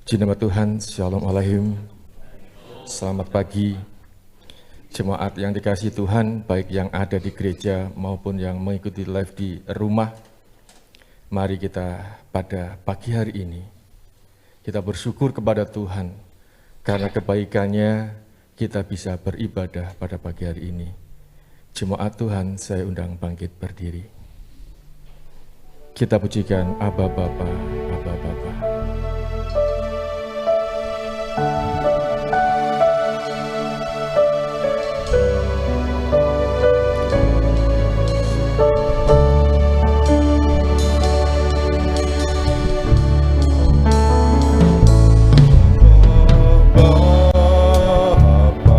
Jemaat Tuhan, Shalom Alaikum. Selamat pagi. Jemaat yang dikasihi Tuhan, baik yang ada di gereja maupun yang mengikuti live di rumah. Mari kita pada pagi hari ini, kita bersyukur kepada Tuhan, karena kebaikannya kita bisa beribadah pada pagi hari ini. Jemaat Tuhan, saya undang bangkit berdiri. Kita pujikan Aba Bapa, Aba Bapa. Abba, Abba.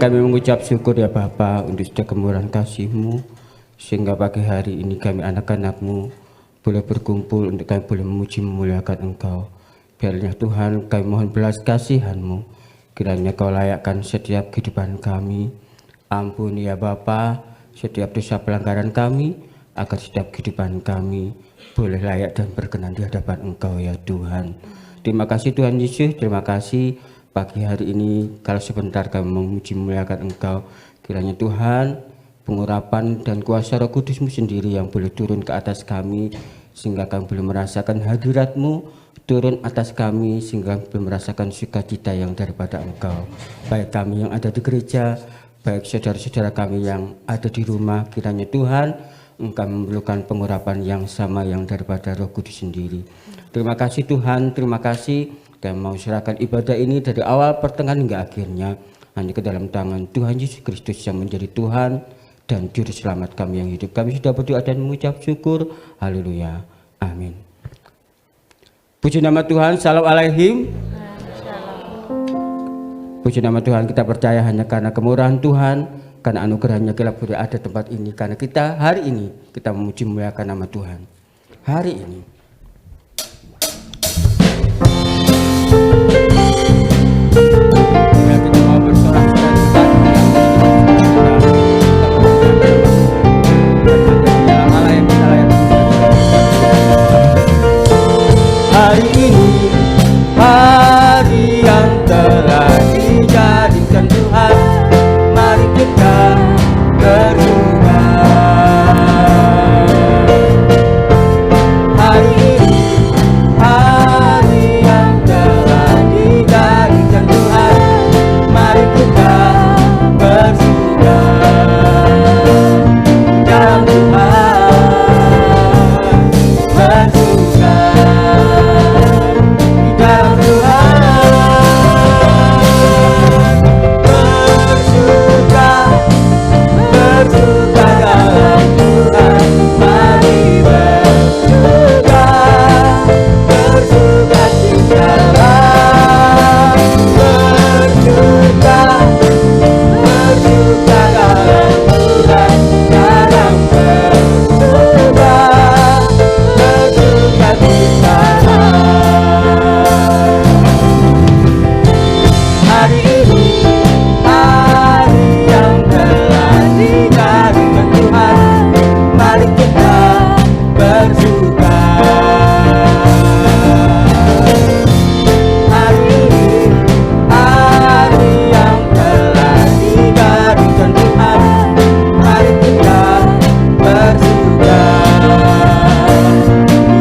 kami mengucap syukur ya Bapa untuk setiap kemurahan kasih-Mu, sehingga pagi hari ini kami anak-anak-Mu boleh berkumpul untuk kami boleh memuji memuliakan Engkau. Biarlah Tuhan kami mohon belas kasihan-Mu, kiranya Kau layakkan setiap kehidupan kami. Ampuni ya Bapa setiap dosa pelanggaran kami, agar setiap kehidupan kami boleh layak dan berkenan di hadapan Engkau ya Tuhan. Terima kasih Tuhan Yesus, terima kasih pagi hari ini kalau sebentar kami memuji memuliakan Engkau. Kiranya Tuhan pengurapan dan kuasa Roh Kudus-Mu sendiri yang boleh turun ke atas kami, sehingga kami boleh merasakan hadirat-Mu turun atas kami, sehingga kami boleh merasakan sukacita yang daripada Engkau. Baik kami yang ada di gereja, baik saudara-saudara kami yang ada di rumah, kiranya Tuhan Engkau memerlukan pengurapan yang sama yang daripada Roh Kudus sendiri. Terima kasih Tuhan, terima kasih. Kami mau serahkan ibadah ini dari awal, pertengahan hingga akhirnya hanya ke dalam tangan Tuhan Yesus Kristus yang menjadi Tuhan dan Juru Selamat kami yang hidup. Kami sudah berdoa dan mengucap syukur. Haleluya. Amin. Puji nama Tuhan. Salam alaihim. Puji nama Tuhan, kita percaya hanya karena kemurahan Tuhan, karena anugerahnya kita boleh ada tempat ini, karena kita hari ini kita memuji memuliakan nama Tuhan. Hari ini kita mau bersorak-sorai hari ini, hari yang telah dijadikan Tuhan, mari kita berdoa. Hari ini, hari yang telah dijadikan Tuhan, mari kita berdoa. Dalam Tuhan berdoa.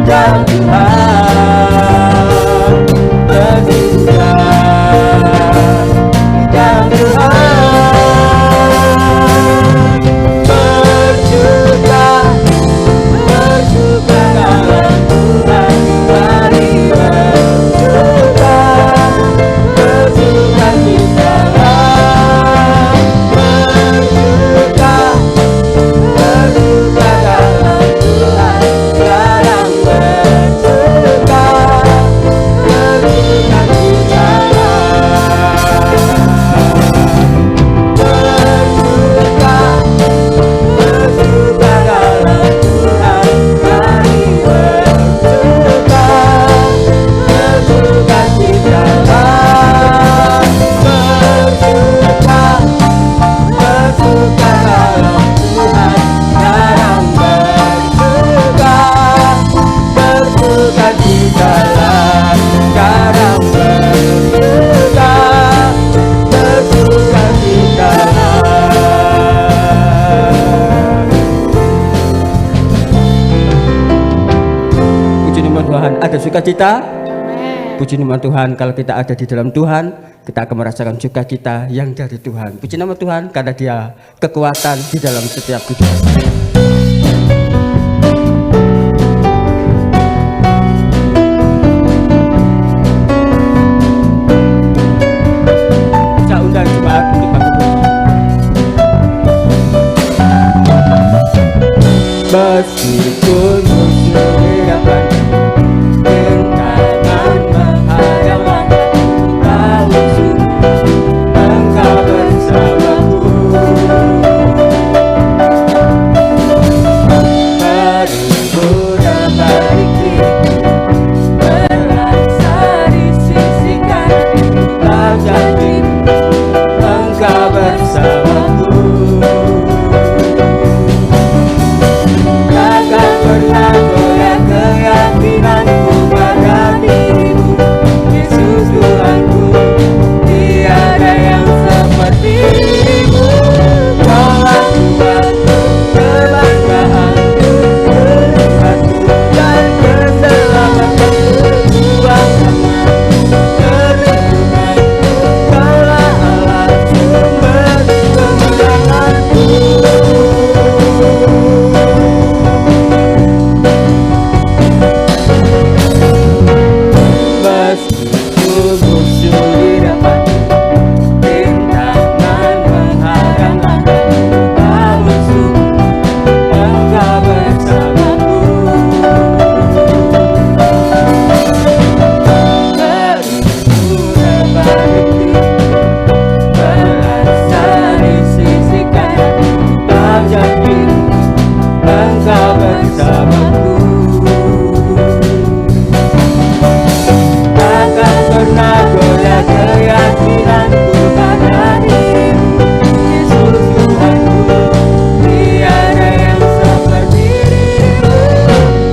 Dalam ada sukacita. Puji nama Tuhan, kalau kita ada di dalam Tuhan, kita akan merasakan sukacita yang dari Tuhan. Puji nama Tuhan, karena Dia kekuatan di dalam setiap kehidupan. Saya undang jemaat untuk bangkit. Meskipun musuh di depan, Engkau bersama sudah balik merasa di sisi kanan, tak jadi engkau bersamaku. Takkan pernah goyah keyakinanku pada dirimu, Yesus Tuhanku. Tiada yang seperti-Mu. Kaulah Tuhanku, kebanggaanku, berkatku dan keselamatanku. Tuhan perlindunganku, Kaulah Allah sumber kemenanganku. Meskipun musuh di depan, rintangan menghadang Kau musuh, Engkau bersamaku. Beriku berbalik merasa di sisi kanan, tak jadi Engkau bersamaku. Takkan pernah goyah keyakinanku pada dirimu, Yesus Tuhanku. Tiada yang seperti-Mu.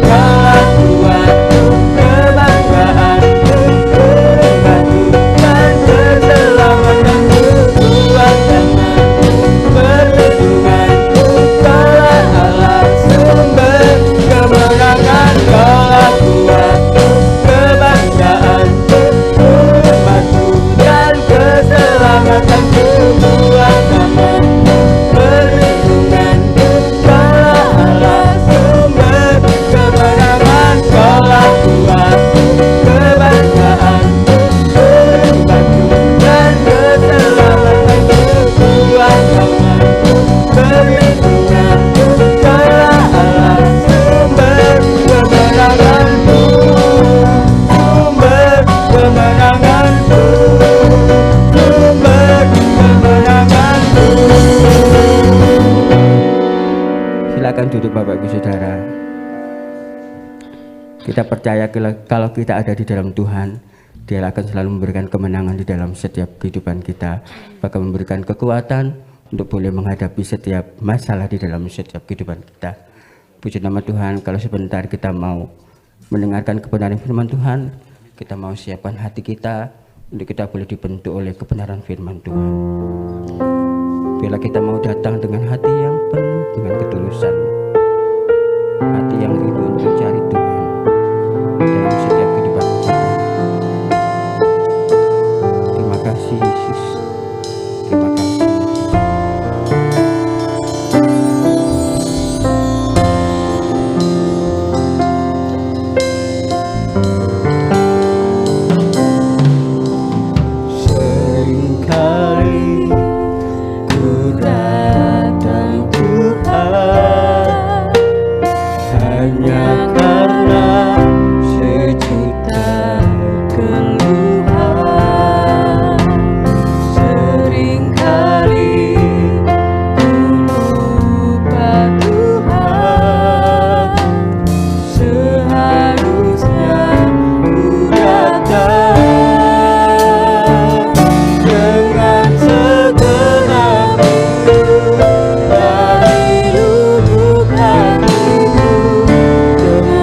Kaulah Tuhanku, kebanggaanku, berkatku dan keselamatanku. Tuhan tanganku, perlindunganku, Kaulah Allah sumber kemenangan. Kaulah Tuhanku, kebanggaanku, hormatku dan keselamatanku. Tuhan tanganku, perlindunganku, Kaulah Allah sumber kemenangan. Kaulah Tuhanku, kebanggaanku, hormatku dan keselamatanku. Tuhan tanganku, perlindunganku, Kaulah Allah sumber kemenanganku. Sumber kemenanganku, sumber kemenanganku. Silakan duduk Bapak Ibu Saudara. Kita percaya kalau kita ada di dalam Tuhan, Dia akan selalu memberikan kemenangan di dalam setiap kehidupan kita, bahkan memberikan kekuatan untuk boleh menghadapi setiap masalah di dalam setiap kehidupan kita. Puji nama Tuhan. Kalau sebentar kita mau mendengarkan kebenaran firman Tuhan, kita mau siapkan hati kita untuk kita boleh dibentuk oleh kebenaran firman Tuhan. Bila kita mau datang dengan hati yang penuh dengan ketulusan, hati yang rindu untuk mencari Tuhan dalam setiap kehidupan kita. Terima kasih Yesus, terima kasih. Seringkali ku datang Tuhan hanya karena sejuta keluhan. Seringkali ku lupa Tuhan, seharusnya ku datang dengan segenap rindu dari lubuk hatiku, dengan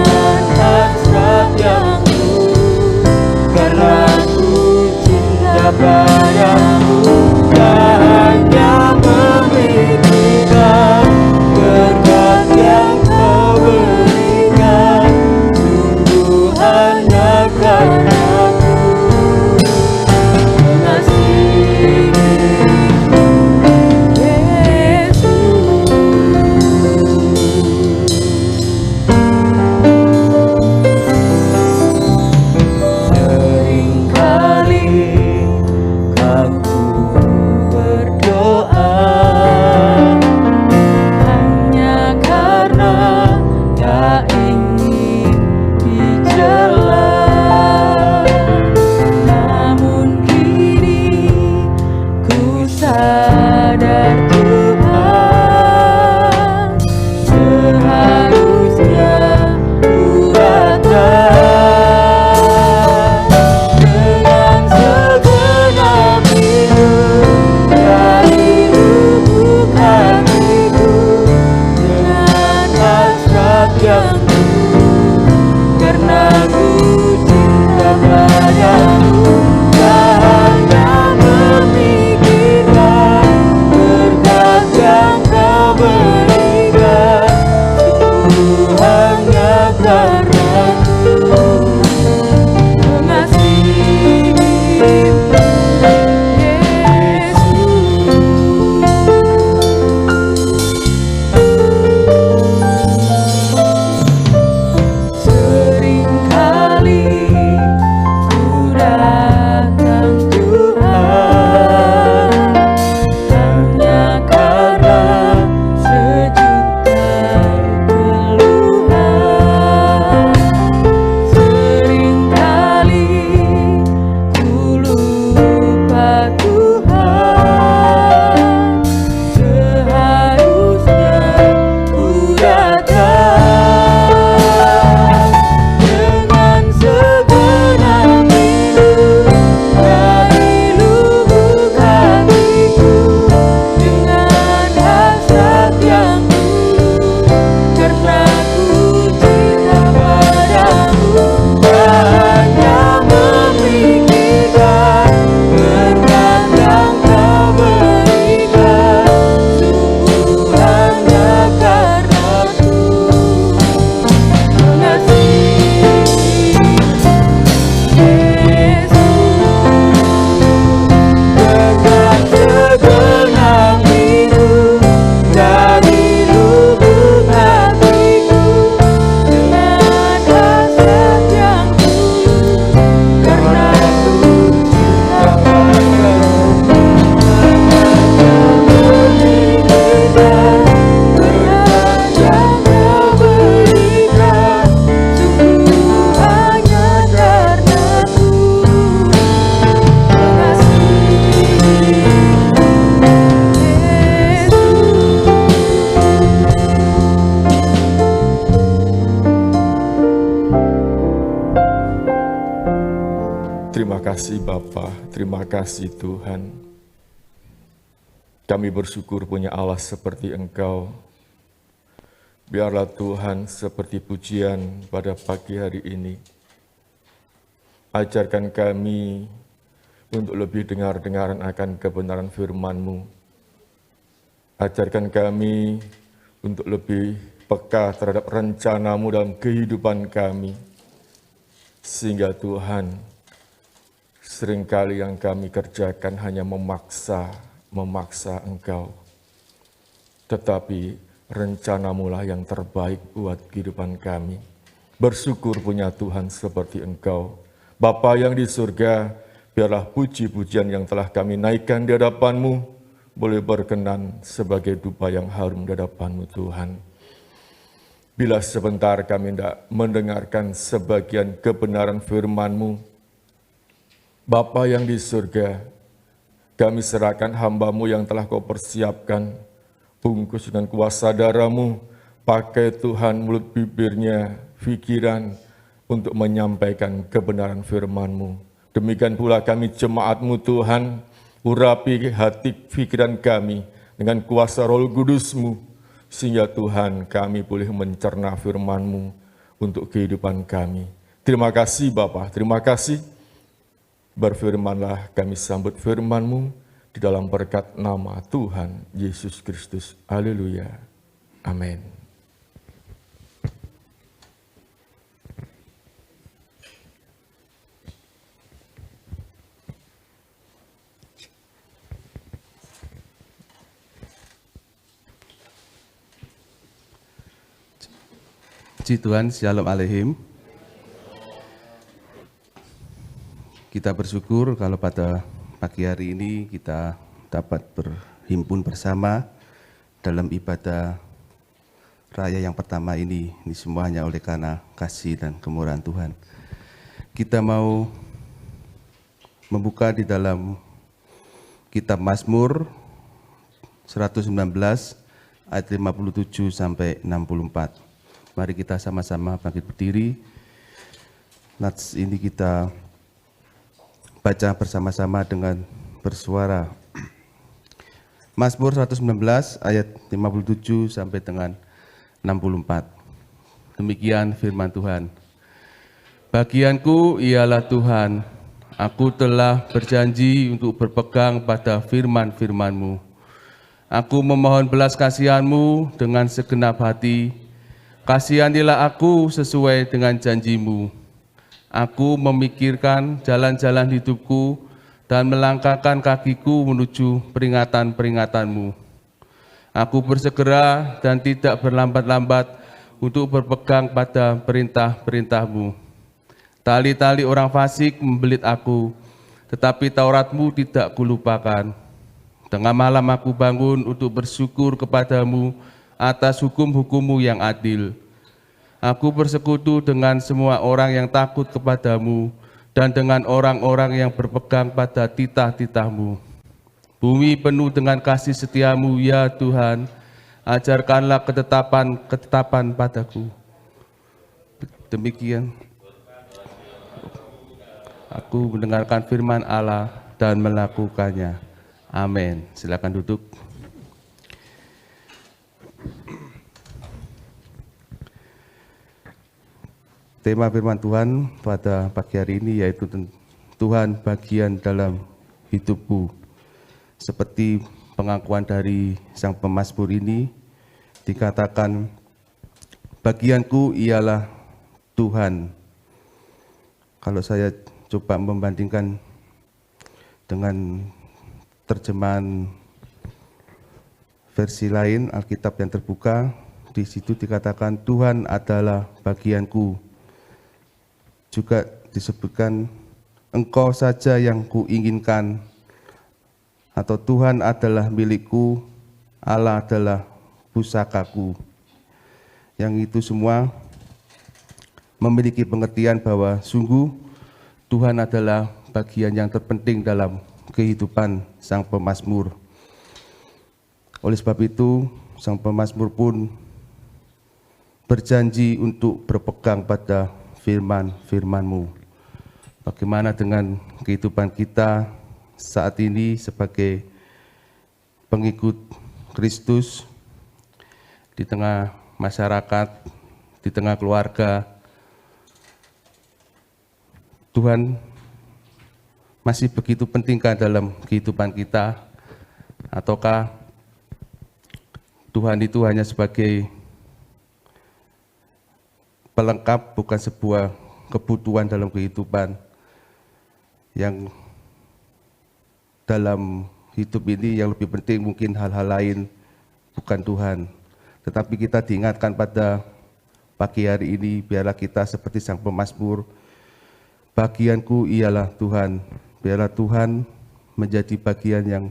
sayangku, karena ku cinta padamu, tak hanya memikirkan berkat yang kau berikan, sungguh hanya karena ku mengasihimu, seringkali ku datang Tuhan hanya karena sejuta keluhan. Seringkali ku lupa Tuhan, seharusnya ku datang dengan segenap rindu dari lubuk hatiku, dengan hasrat yang tulus, karena ku cinta padamu, tak hanya memikirkan berkat yang kau berikan, sungguh hanya karena ku mengasihi Yesus, dengan segenap rindu dari lubuk hatiku, dengan hasrat yang tulus, karena ku cinta padamu, memikirkan berkat yang kau berikan, sungguh hanya karena ku mengasihi Terima kasih Bapa, terima kasih Tuhan. Kami bersyukur punya Allah seperti Engkau. Biarlah Tuhan seperti pujian pada pagi hari ini. Ajarkan kami untuk lebih dengar-dengaran akan kebenaran firman-Mu. Ajarkan kami untuk lebih peka terhadap rencana-Mu dalam kehidupan kami. Sehingga Tuhan, seringkali yang kami kerjakan hanya memaksa Engkau. Tetapi rencana-Mu lah yang terbaik buat kehidupan kami. Bersyukur punya Tuhan seperti Engkau. Bapa yang di surga, biarlah puji-pujian yang telah kami naikkan di hadapan-Mu boleh berkenan sebagai dupa yang harum di hadapan-Mu Tuhan. Bila sebentar kami hendak mendengarkan sebagian kebenaran firman-Mu, Bapa yang di surga, kami serahkan hamba-Mu yang telah Kau persiapkan, bungkus dengan kuasa darah-Mu, pakai Tuhan mulut bibirnya, pikiran, untuk menyampaikan kebenaran firman-Mu. Demikian pula kami jemaat-Mu Tuhan, urapi hati pikiran kami dengan kuasa Roh Kudus-Mu, sehingga Tuhan kami boleh mencerna firman-Mu untuk kehidupan kami. Terima kasih Bapa, terima kasih. Berfirmanlah kami sambut firman-Mu di dalam berkat nama Tuhan Yesus Kristus. Haleluya. Amin. Puji Tuhan, Shalom Aleichem. Kita bersyukur kalau pada pagi hari ini kita dapat berhimpun bersama dalam ibadah raya yang pertama ini semuanya oleh karena kasih dan kemurahan Tuhan. Kita mau membuka di dalam kitab Mazmur 119 ayat 57 sampai 64. Mari kita sama-sama bangkit berdiri. Nats ini kita baca bersama-sama dengan bersuara. Mazmur 119 ayat 57 sampai dengan 64. Demikian firman Tuhan. Bagianku ialah Tuhan, aku telah berjanji untuk berpegang pada firman-firman-Mu. Aku memohon belas kasihan-Mu dengan segenap hati. Kasihanilah aku sesuai dengan janji-Mu. Aku memikirkan jalan-jalan hidupku dan melangkahkan kakiku menuju peringatan-peringatan-Mu. Aku bersegera dan tidak berlambat-lambat untuk berpegang pada perintah-perintah-Mu. Tali-tali orang fasik membelit aku, tetapi Taurat-Mu tidak kulupakan. Tengah malam aku bangun untuk bersyukur kepadamu atas hukum-hukum-Mu yang adil. Aku bersekutu dengan semua orang yang takut kepadamu dan dengan orang-orang yang berpegang pada titah-titah-Mu. Bumi penuh dengan kasih setia-Mu, ya Tuhan. Ajarkanlah ketetapan padaku. Demikian. Aku mendengarkan firman Allah dan melakukannya. Amin. Silakan duduk. Tema firman Tuhan pada pagi hari ini yaitu Tuhan bagian dalam hidupku. Seperti pengakuan dari sang pemazmur ini dikatakan, bagianku ialah Tuhan. Kalau saya coba membandingkan dengan terjemahan versi lain, Alkitab yang terbuka, di situ dikatakan Tuhan adalah bagianku. Juga disebutkan Engkau saja yang kuinginkan, atau Tuhan adalah milikku, Allah adalah pusakaku. Yang itu semua memiliki pengertian bahwa sungguh Tuhan adalah bagian yang terpenting dalam kehidupan sang pemazmur. Oleh sebab itu, sang pemazmur pun berjanji untuk berpegang pada firman-firman-Mu. Bagaimana dengan kehidupan kita saat ini sebagai pengikut Kristus di tengah masyarakat, di tengah keluarga? Tuhan masih begitu pentingkah dalam kehidupan kita, ataukah Tuhan itu hanya sebagai pelengkap, bukan sebuah kebutuhan dalam kehidupan? Yang dalam hidup ini yang lebih penting mungkin hal-hal lain, bukan Tuhan. Tetapi kita diingatkan pada pagi hari ini, biarlah kita seperti sang pemazmur, bagianku ialah Tuhan. Biarlah Tuhan menjadi bagian yang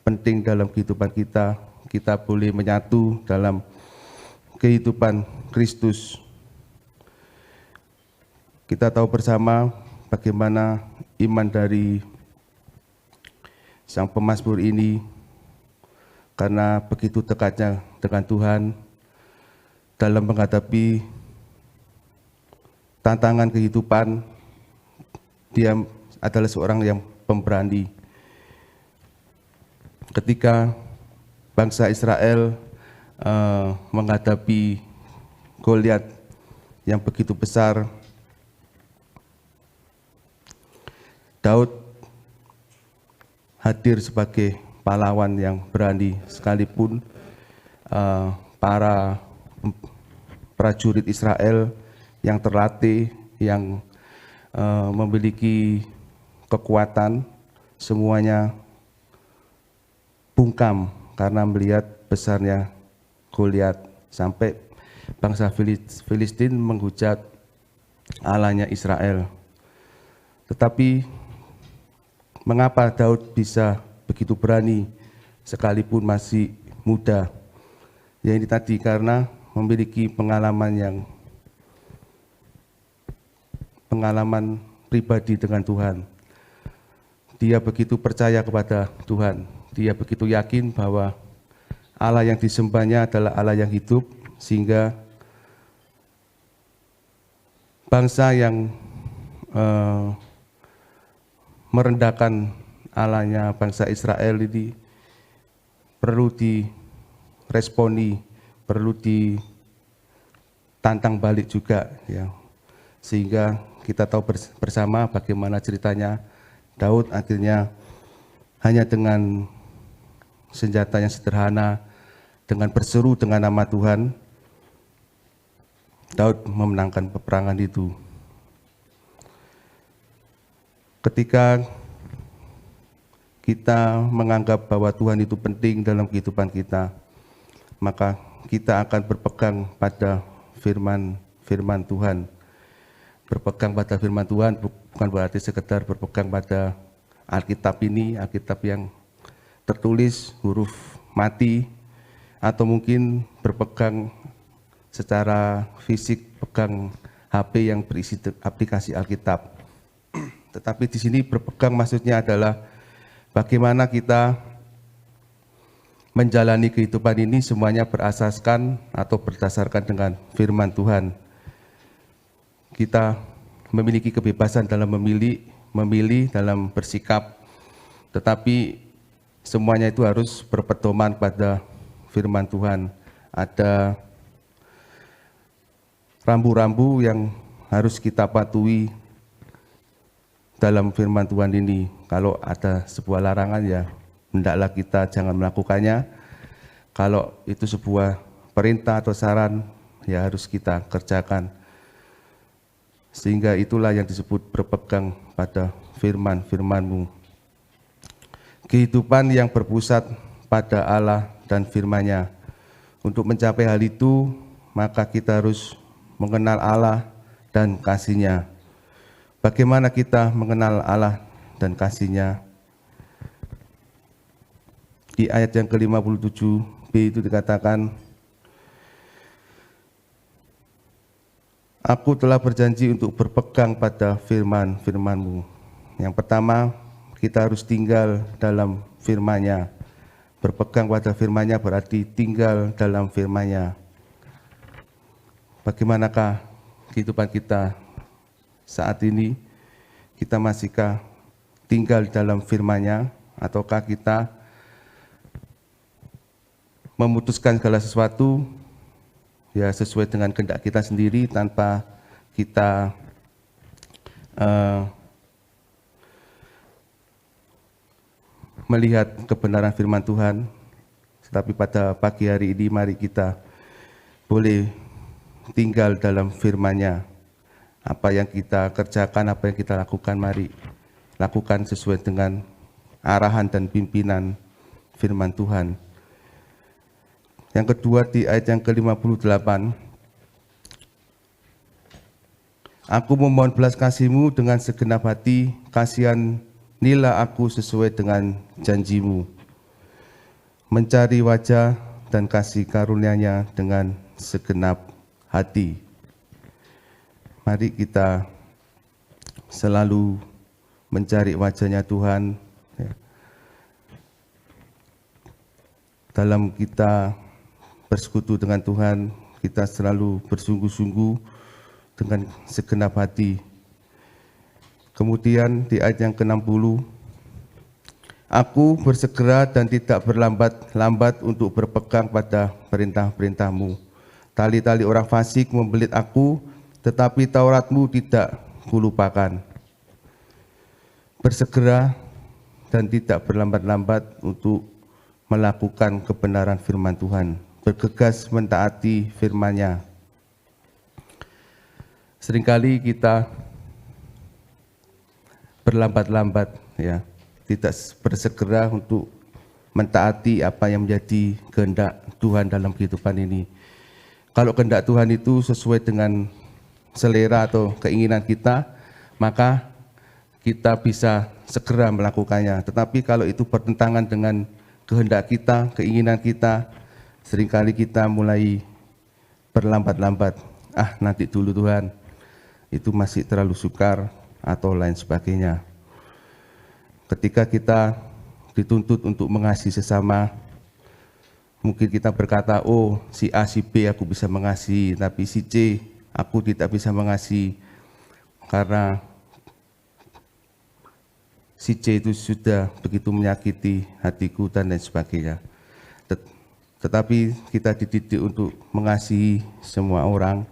penting dalam kehidupan kita. Kita boleh menyatu dalam kehidupan Kristus. Kita tahu bersama bagaimana iman dari sang pemazmur ini, karena begitu dekatnya dengan Tuhan dalam menghadapi tantangan kehidupan. Dia adalah seorang yang pemberani. Ketika bangsa Israel menghadapi Goliat yang begitu besar, Daud hadir sebagai pahlawan yang berani, sekalipun para prajurit Israel yang terlatih, yang memiliki kekuatan, semuanya bungkam karena melihat besarnya Goliat, sampai bangsa Filistin menghujat Allahnya Israel. Tetapi mengapa Daud bisa begitu berani sekalipun masih muda? Ya, ini tadi karena memiliki pengalaman pribadi dengan Tuhan. Dia begitu percaya kepada Tuhan. Dia begitu yakin bahwa Allah yang disembahnya adalah Allah yang hidup, sehingga bangsa yang merendahkan Allahnya bangsa Israel ini perlu diresponi, perlu tantang balik juga, ya. Sehingga kita tahu bersama bagaimana ceritanya Daud akhirnya hanya dengan senjata yang sederhana, dengan berseru dengan nama Tuhan, Daud memenangkan peperangan itu. Ketika kita menganggap bahwa Tuhan itu penting dalam kehidupan kita, maka kita akan berpegang pada firman Tuhan. Berpegang pada firman Tuhan bukan berarti sekedar berpegang pada Alkitab ini, Alkitab yang tertulis huruf mati, atau mungkin berpegang secara fisik, pegang HP yang berisi aplikasi Alkitab. Tetapi di sini berpegang maksudnya adalah bagaimana kita menjalani kehidupan ini semuanya berasaskan atau berdasarkan dengan firman Tuhan. Kita memiliki kebebasan dalam memilih dalam bersikap, tetapi semuanya itu harus berpedoman pada firman Tuhan. Ada rambu-rambu yang harus kita patuhi dalam firman Tuhan ini. Kalau ada sebuah larangan, ya hendaklah kita jangan melakukannya. Kalau itu sebuah perintah atau saran, ya harus kita kerjakan. Sehingga itulah yang disebut berpegang pada firman-firman-Mu. Kehidupan yang berpusat pada Allah dan firman-Nya. Untuk mencapai hal itu, maka kita harus mengenal Allah dan kasih-Nya. Bagaimana kita mengenal Allah dan kasih-Nya? Di ayat yang ke-57b itu dikatakan, Aku telah berjanji untuk berpegang pada firman-firman-Mu. Yang pertama, kita harus tinggal dalam firman-Nya. Berpegang pada firman-Nya berarti tinggal dalam firman-Nya. Bagaimanakah kehidupan kita saat ini? Kita masihkah tinggal dalam firman-Nya, ataukah kita memutuskan segala sesuatu ya sesuai dengan kehendak kita sendiri tanpa kita melihat kebenaran firman Tuhan. Tetapi pada pagi hari ini mari kita boleh tinggal dalam firman-Nya. Apa yang kita kerjakan, apa yang kita lakukan, mari lakukan sesuai dengan arahan dan pimpinan firman Tuhan. Yang kedua di ayat yang ke-58, Aku memohon belas kasih-Mu dengan segenap hati, kasihanilah aku sesuai dengan janji-Mu. Mencari wajah dan kasih karunia-Nya dengan segenap hati. Mari kita selalu mencari wajah-Nya Tuhan, ya. Dalam kita bersekutu dengan Tuhan, kita selalu bersungguh-sungguh dengan segenap hati. Kemudian di ayat yang ke-60, Aku bersegera dan tidak berlambat-lambat untuk berpegang pada perintah-perintah-Mu. Tali-tali orang fasik membelit aku, tetapi Taurat-Mu tidak kulupakan. Bersegera dan tidak berlambat-lambat untuk melakukan kebenaran firman Tuhan. Bergegas mentaati firman-Nya. Seringkali kita berlambat-lambat, ya, tidak bersegera untuk mentaati apa yang menjadi kehendak Tuhan dalam kehidupan ini. Kalau kehendak Tuhan itu sesuai dengan selera atau keinginan kita, maka kita bisa segera melakukannya. Tetapi kalau itu bertentangan dengan kehendak kita, keinginan kita, seringkali kita mulai berlambat-lambat. Nanti dulu Tuhan, itu masih terlalu sukar atau lain sebagainya. Ketika kita dituntut untuk mengasihi sesama, mungkin kita berkata, oh si A, si B aku bisa mengasihi, tapi si C aku tidak bisa mengasihi karena si C itu sudah begitu menyakiti hatiku dan lain sebagainya. Tetapi kita dididik untuk mengasihi semua orang,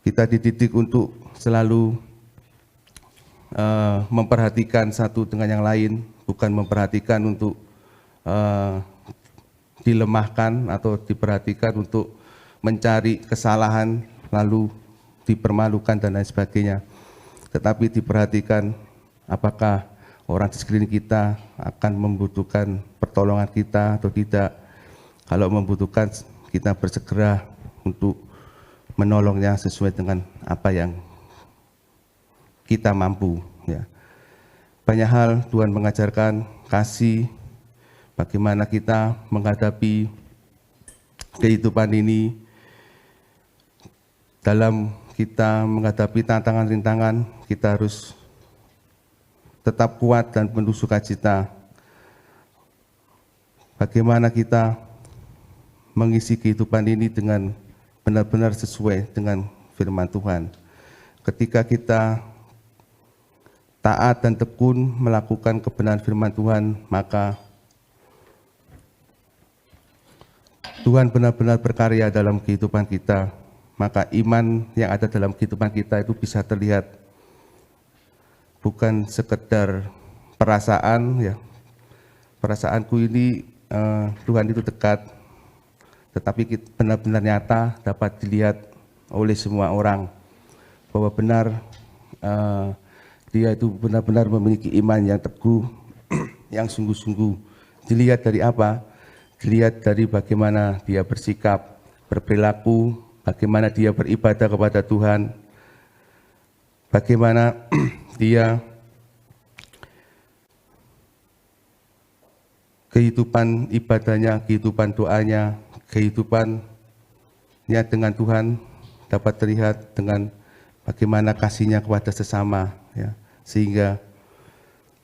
Kita dididik untuk selalu memperhatikan satu dengan yang lain, bukan memperhatikan untuk dilemahkan atau diperhatikan untuk mencari kesalahan lalu dipermalukan dan lain sebagainya. Tetapi diperhatikan apakah orang di sekeliling kita akan membutuhkan pertolongan kita atau tidak. Kalau membutuhkan, kita bersegera untuk menolongnya sesuai dengan apa yang kita mampu. Ya. Banyak hal Tuhan mengajarkan kasih, bagaimana kita menghadapi kehidupan ini. Dalam kita menghadapi tantangan-rintangan, kita harus tetap kuat dan penuh sukacita. Bagaimana kita mengisi kehidupan ini dengan benar-benar sesuai dengan firman Tuhan. Ketika kita taat dan tekun melakukan kebenaran firman Tuhan, maka Tuhan benar-benar berkarya dalam kehidupan kita. Maka iman yang ada dalam kehidupan kita itu bisa terlihat bukan sekedar perasaan, ya. Perasaanku ini Tuhan itu dekat, tetapi benar-benar nyata dapat dilihat oleh semua orang bahwa benar dia itu benar-benar memiliki iman yang teguh, yang sungguh-sungguh. Dilihat dari apa? Dilihat dari bagaimana dia bersikap, berperilaku, bagaimana dia beribadah kepada Tuhan, bagaimana dia kehidupan ibadahnya, kehidupan doanya, kehidupannya dengan Tuhan dapat terlihat dengan bagaimana kasihnya kepada sesama, ya, sehingga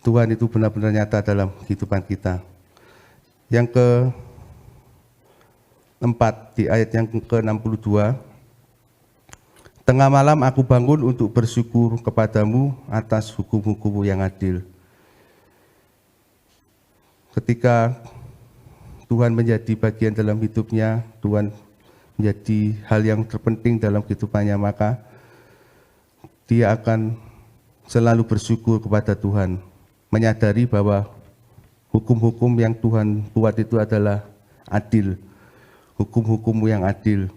Tuhan itu benar-benar nyata dalam kehidupan kita. Yang keempat, di ayat yang ke-62, tengah malam aku bangun untuk bersyukur kepadamu atas hukum-hukum-Mu yang adil. Ketika Tuhan menjadi bagian dalam hidupnya, Tuhan menjadi hal yang terpenting dalam kehidupannya, maka dia akan selalu bersyukur kepada Tuhan, menyadari bahwa hukum-hukum yang Tuhan buat itu adalah adil, hukum-hukum-Mu yang adil.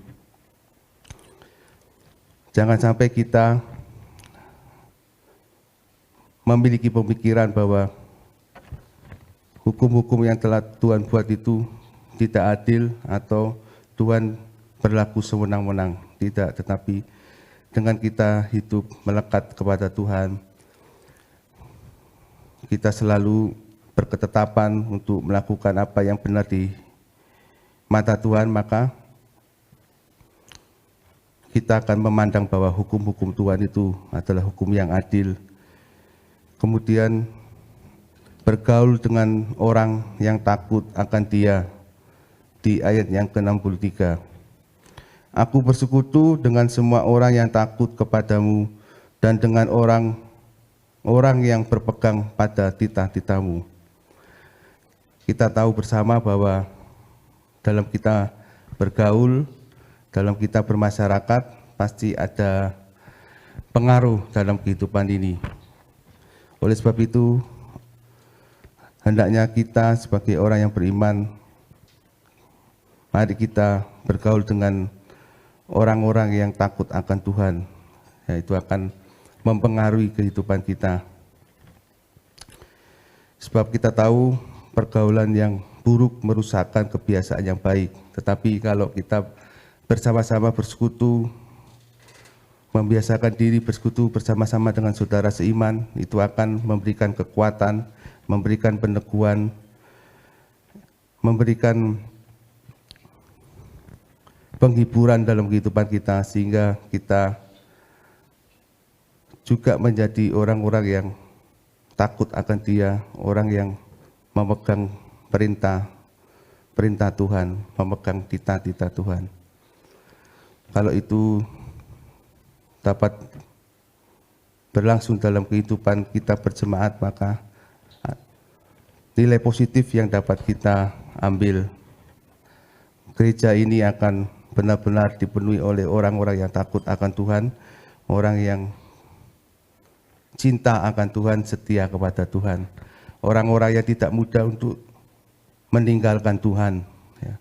Jangan sampai kita memiliki pemikiran bahwa hukum-hukum yang telah Tuhan buat itu tidak adil atau Tuhan berlaku sewenang-wenang. Tidak, tetapi dengan kita hidup melekat kepada Tuhan, kita selalu berketetapan untuk melakukan apa yang benar di mata Tuhan, maka kita akan memandang bahwa hukum-hukum Tuhan itu adalah hukum yang adil. Kemudian bergaul dengan orang yang takut akan Dia, di ayat yang ke-63. Aku bersekutu dengan semua orang yang takut kepadamu dan dengan orang yang berpegang pada titah-titah-Mu. Kita tahu bersama bahwa dalam kita bergaul, dalam kita bermasyarakat, pasti ada pengaruh dalam kehidupan ini. Oleh sebab itu, hendaknya kita sebagai orang yang beriman, mari kita bergaul dengan orang-orang yang takut akan Tuhan. Itu akan mempengaruhi kehidupan kita. Sebab kita tahu pergaulan yang buruk merusakkan kebiasaan yang baik. Tetapi kalau kita bersama-sama bersekutu, membiasakan diri bersekutu bersama-sama dengan saudara seiman, itu akan memberikan kekuatan, memberikan peneguhan, memberikan penghiburan dalam kehidupan kita, sehingga kita juga menjadi orang-orang yang takut akan Dia, orang yang memegang perintah Tuhan, memegang titah-titah Tuhan. Kalau itu dapat berlangsung dalam kehidupan kita berjemaat, maka nilai positif yang dapat kita ambil, gereja ini akan benar-benar dipenuhi oleh orang-orang yang takut akan Tuhan, orang yang cinta akan Tuhan, setia kepada Tuhan, orang-orang yang tidak mudah untuk meninggalkan Tuhan. Ya.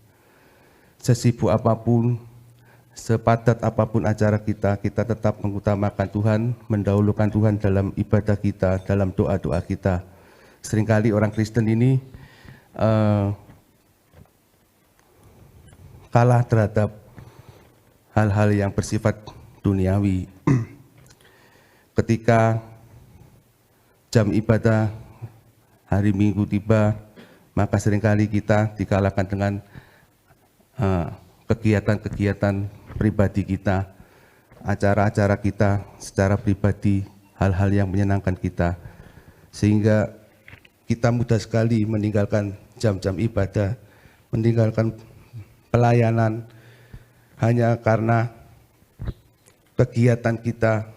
Sesibuk apapun, sepadat apapun acara kita, kita tetap mengutamakan Tuhan, mendahulukan Tuhan dalam ibadah kita, dalam doa-doa kita. Seringkali orang Kristen ini kalah terhadap hal-hal yang bersifat duniawi. Ketika jam ibadah hari Minggu tiba, maka seringkali kita dikalahkan dengan kegiatan-kegiatan pribadi kita, acara-acara kita secara pribadi, hal-hal yang menyenangkan kita, sehingga kita mudah sekali meninggalkan jam-jam ibadah, meninggalkan pelayanan hanya karena kegiatan kita.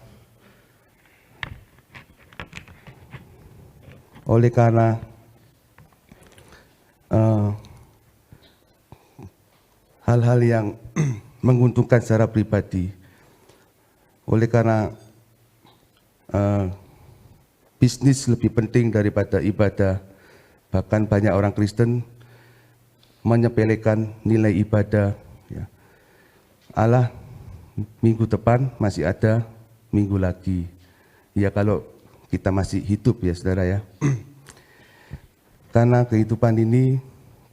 Oleh karena hal-hal yang menguntungkan secara pribadi, oleh karena bisnis lebih penting daripada ibadah, bahkan banyak orang Kristen menyepelekan nilai ibadah. Ya. Allah, minggu depan masih ada minggu lagi. Ya kalau kita masih hidup ya saudara ya. Karena kehidupan ini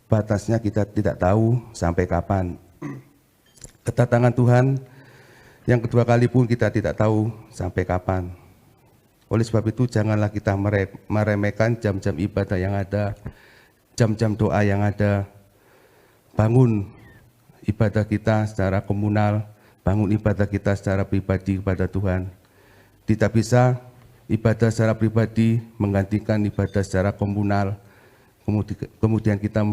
batasnya kita tidak tahu sampai kapan. Kedatangan Tuhan yang kedua kali pun kita tidak tahu sampai kapan. Oleh sebab itu janganlah kita meremehkan jam-jam ibadah yang ada, jam-jam doa yang ada. Bangun ibadah kita secara komunal, bangun ibadah kita secara pribadi kepada Tuhan. Tidak bisa ibadah secara pribadi menggantikan ibadah secara komunal, kemudian kita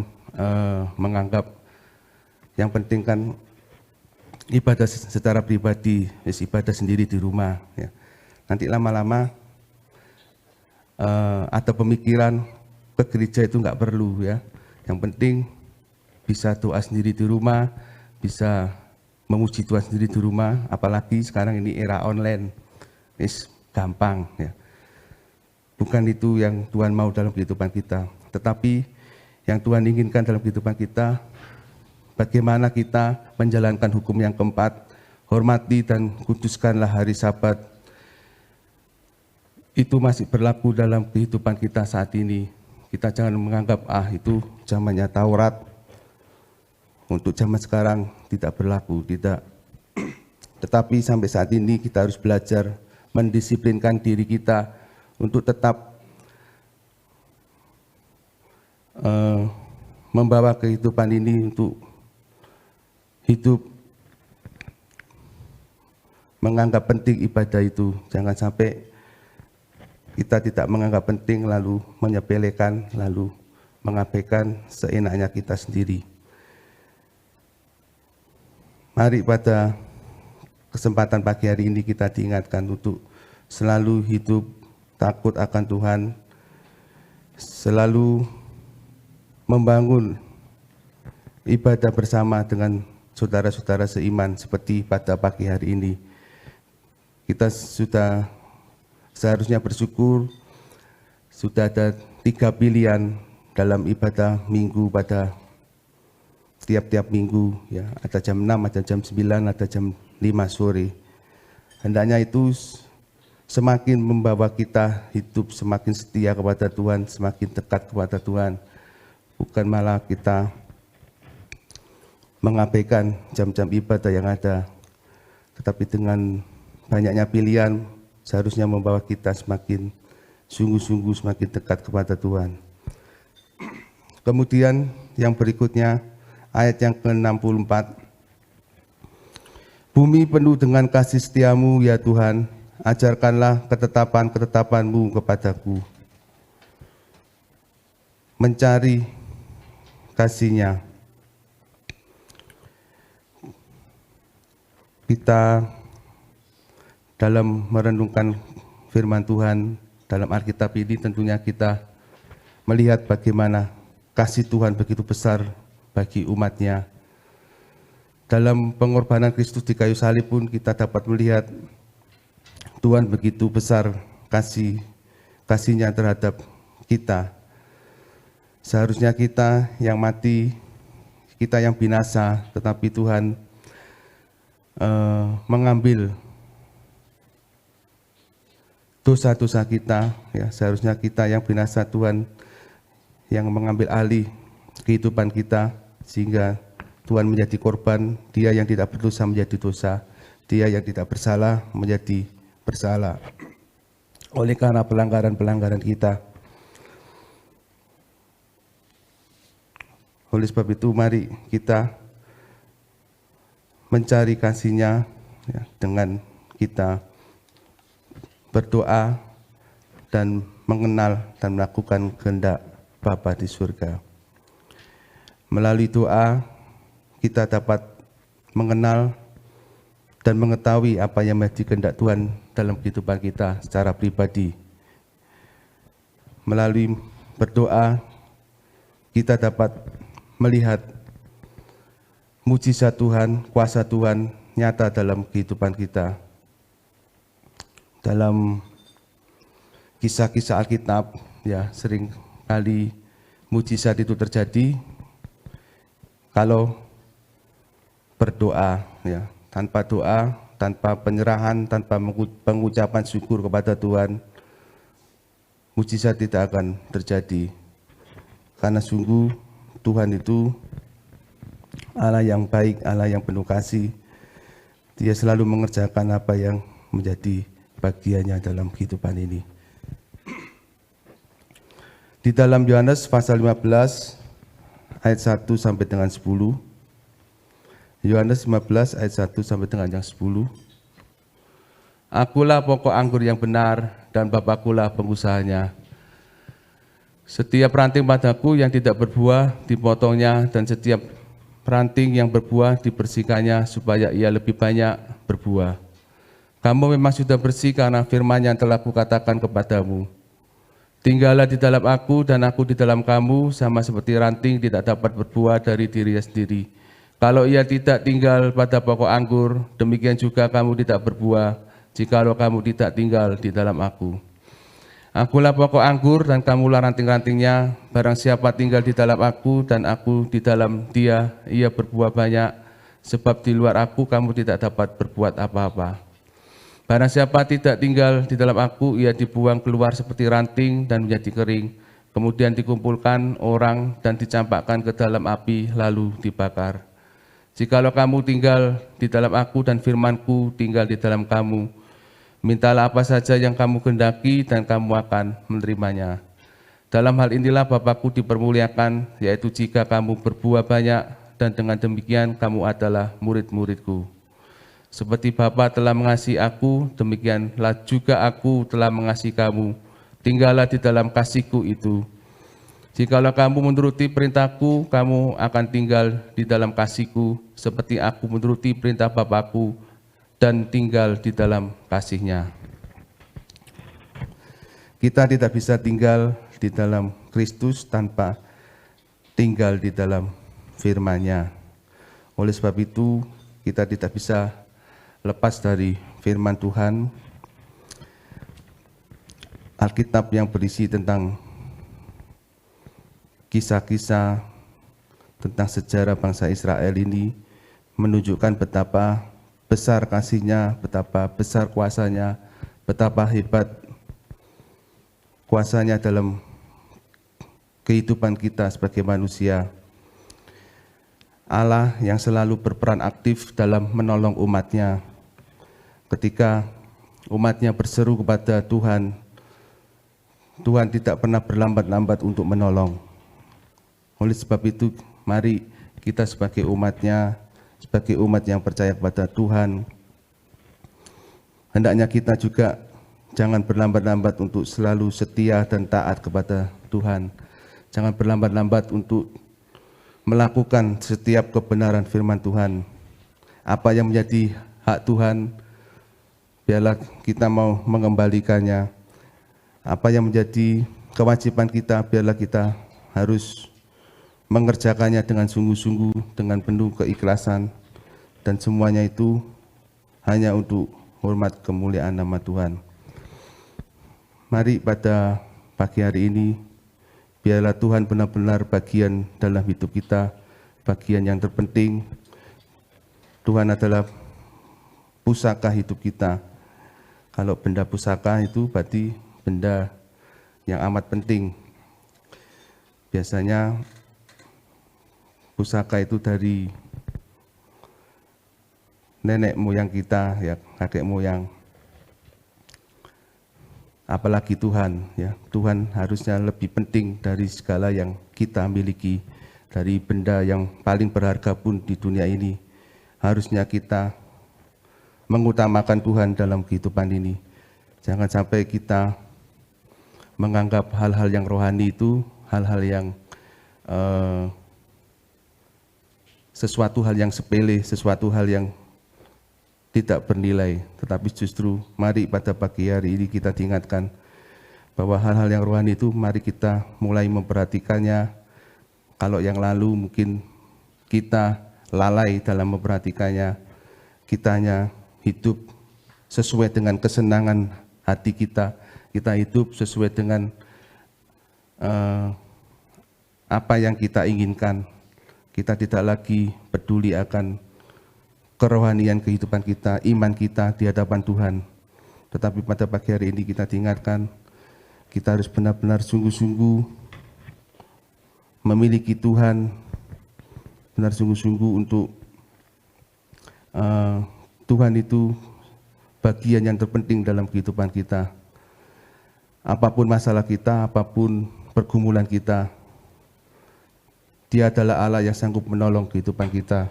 menganggap yang penting kan ibadah secara pribadi, ibadah sendiri di rumah. Ya. Nanti lama-lama ada pemikiran ke gereja itu nggak perlu ya. Yang penting bisa doa sendiri di rumah, bisa memuji Tuhan sendiri di rumah, apalagi sekarang ini era online, gampang ya. Bukan itu yang Tuhan mau dalam kehidupan kita, tetapi yang Tuhan inginkan dalam kehidupan kita, bagaimana kita menjalankan hukum yang keempat, hormati dan kuduskanlah hari Sabat. Itu masih berlaku dalam kehidupan kita saat ini. Kita jangan menganggap itu zamannya Taurat, untuk zaman sekarang tidak berlaku, tidak. Tetapi sampai saat ini kita harus belajar mendisiplinkan diri kita untuk tetap membawa kehidupan ini untuk hidup, menganggap penting ibadah itu. Jangan sampai kita tidak menganggap penting lalu menyepelekan, lalu mengabaikan seenaknya kita sendiri. Mari pada kesempatan pagi hari ini kita diingatkan untuk selalu hidup takut akan Tuhan, selalu membangun ibadah bersama dengan saudara-saudara seiman seperti pada pagi hari ini. Kita sudah seharusnya bersyukur, sudah ada 3 pilihan dalam ibadah minggu pada tiap-tiap minggu, ya, ada jam 6, ada jam 9, ada jam 5 sore. Hendaknya itu semakin membawa kita hidup semakin setia kepada Tuhan, semakin dekat kepada Tuhan. Bukan malah kita mengabaikan jam-jam ibadah yang ada. Tetapi dengan banyaknya pilihan, seharusnya membawa kita semakin sungguh-sungguh semakin dekat kepada Tuhan. Kemudian yang berikutnya, ayat yang ke-64. Bumi penuh dengan kasih setiamu ya Tuhan, ajarkanlah ketetapan-ketetapanmu kepadaku. Mencari kasih-Nya. Kita dalam merenungkan firman Tuhan dalam Alkitab ini tentunya kita melihat bagaimana kasih Tuhan begitu besar bagi umatnya. Dalam pengorbanan Kristus di kayu salib pun kita dapat melihat Tuhan begitu besar kasih-Nya terhadap kita. Seharusnya kita yang mati, kita yang binasa, tetapi Tuhan mengambil dosa-dosa kita. Ya, seharusnya kita yang binasa, Tuhan yang mengambil alih kehidupan kita, sehingga Tuhan menjadi korban. Dia yang tidak berdosa menjadi dosa, Dia yang tidak bersalah menjadi bersalah oleh karena pelanggaran-pelanggaran kita. Oleh sebab itu, mari kita mencari kasih-Nya, ya, dengan kita berdoa dan mengenal dan melakukan kehendak Bapa di surga. Melalui doa, kita dapat mengenal dan mengetahui apa yang menjadi kehendak Tuhan dalam kehidupan kita secara pribadi. Melalui berdoa, kita dapat melihat mujizat Tuhan, kuasa Tuhan nyata dalam kehidupan kita. Dalam kisah-kisah Alkitab, ya, sering kali mujizat itu terjadi kalau berdoa, ya. Tanpa doa, tanpa penyerahan, tanpa pengucapan syukur kepada Tuhan, mujizat tidak akan terjadi. Karena sungguh Tuhan itu Allah yang baik, Allah yang penuh kasih. Dia selalu mengerjakan apa yang menjadi bagiannya dalam kehidupan ini. Di dalam Yohanes pasal 15 ayat 1 sampai dengan 10. Yohanes 15 ayat 1 sampai dengan yang 10. Akulah pokok anggur yang benar dan Bapakulah pengusahanya. Setiap ranting padaku yang tidak berbuah dipotongnya, dan setiap ranting yang berbuah dibersihkannya supaya ia lebih banyak berbuah. Kamu memang sudah bersih karena firman yang telah kukatakan kepadamu. Tinggallah di dalam aku dan aku di dalam kamu, sama seperti ranting tidak dapat berbuah dari dirinya sendiri. Kalau ia tidak tinggal pada pokok anggur, demikian juga kamu tidak berbuah, jikalau kamu tidak tinggal di dalam aku. Akulah pokok anggur dan kamulah ranting-rantingnya. Barang siapa tinggal di dalam aku dan aku di dalam dia, ia berbuah banyak, sebab di luar aku kamu tidak dapat berbuat apa-apa. Barang siapa tidak tinggal di dalam aku, ia dibuang keluar seperti ranting dan menjadi kering, kemudian dikumpulkan orang dan dicampakkan ke dalam api, lalu dibakar. Jikalau kamu tinggal di dalam aku dan firmanku tinggal di dalam kamu, mintalah apa saja yang kamu kehendaki dan kamu akan menerimanya. Dalam hal inilah Bapakku dipermuliakan, yaitu jika kamu berbuah banyak, dan dengan demikian kamu adalah murid-muridku. Seperti Bapa telah mengasihi aku, demikianlah juga aku telah mengasihi kamu. Tinggallah di dalam kasihku itu. Jikalau kamu menuruti perintahku, kamu akan tinggal di dalam kasihku, seperti aku menuruti perintah Bapakku dan tinggal di dalam kasih-Nya. Kita tidak bisa tinggal di dalam Kristus tanpa tinggal di dalam firman-Nya. Oleh sebab itu, kita tidak bisa lepas dari firman Tuhan. Alkitab yang berisi tentang kisah-kisah tentang sejarah bangsa Israel ini menunjukkan betapa besar kasih-Nya, betapa besar kuasa-Nya, betapa hebat kuasa-Nya dalam kehidupan kita sebagai manusia. Allah yang selalu berperan aktif dalam menolong umat-Nya. Ketika umat-Nya berseru kepada Tuhan, Tuhan tidak pernah berlambat-lambat untuk menolong. Oleh sebab itu, mari kita sebagai umat-Nya, sebagai umat yang percaya kepada Tuhan, hendaknya kita juga jangan berlambat-lambat untuk selalu setia dan taat kepada Tuhan. Jangan berlambat-lambat untuk melakukan setiap kebenaran firman Tuhan. Apa yang menjadi hak Tuhan, biarlah kita mau mengembalikannya. Apa yang menjadi kewajiban kita, biarlah kita harus mengerjakannya dengan sungguh-sungguh, dengan penuh keikhlasan. dan semuanya itu hanya untuk hormat kemuliaan nama Tuhan. Mari pada pagi hari ini, biarlah Tuhan benar-benar bagian dalam hidup kita, bagian yang terpenting. Tuhan adalah pusaka hidup kita. Kalau benda pusaka itu berarti benda yang amat penting. Biasanya pusaka itu dari nenek moyang kita, ya, kakek moyang. Apalagi Tuhan, ya. Tuhan harusnya lebih penting dari segala yang kita miliki, dari benda yang paling berharga pun di dunia ini. Harusnya kita mengutamakan Tuhan dalam kehidupan ini. Jangan sampai kita menganggap hal-hal yang rohani itu hal-hal yang sesuatu hal yang sepele, sesuatu hal yang tidak bernilai. Tetapi justru mari pada pagi hari ini kita diingatkan bahwa hal-hal yang rohani itu mari kita mulai memperhatikannya. Kalau yang lalu mungkin kita lalai dalam memperhatikannya, kita hanya hidup sesuai dengan kesenangan hati kita, kita hidup sesuai dengan apa yang kita inginkan. Kita tidak lagi peduli akan kerohanian kehidupan kita, iman kita di hadapan Tuhan. Tetapi pada pagi hari ini kita diingatkan, kita harus benar-benar sungguh-sungguh memiliki Tuhan, benar sungguh-sungguh untuk Tuhan itu bagian yang terpenting dalam kehidupan kita. Apapun masalah kita, apapun pergumulan kita, Dia adalah Allah yang sanggup menolong kehidupan kita.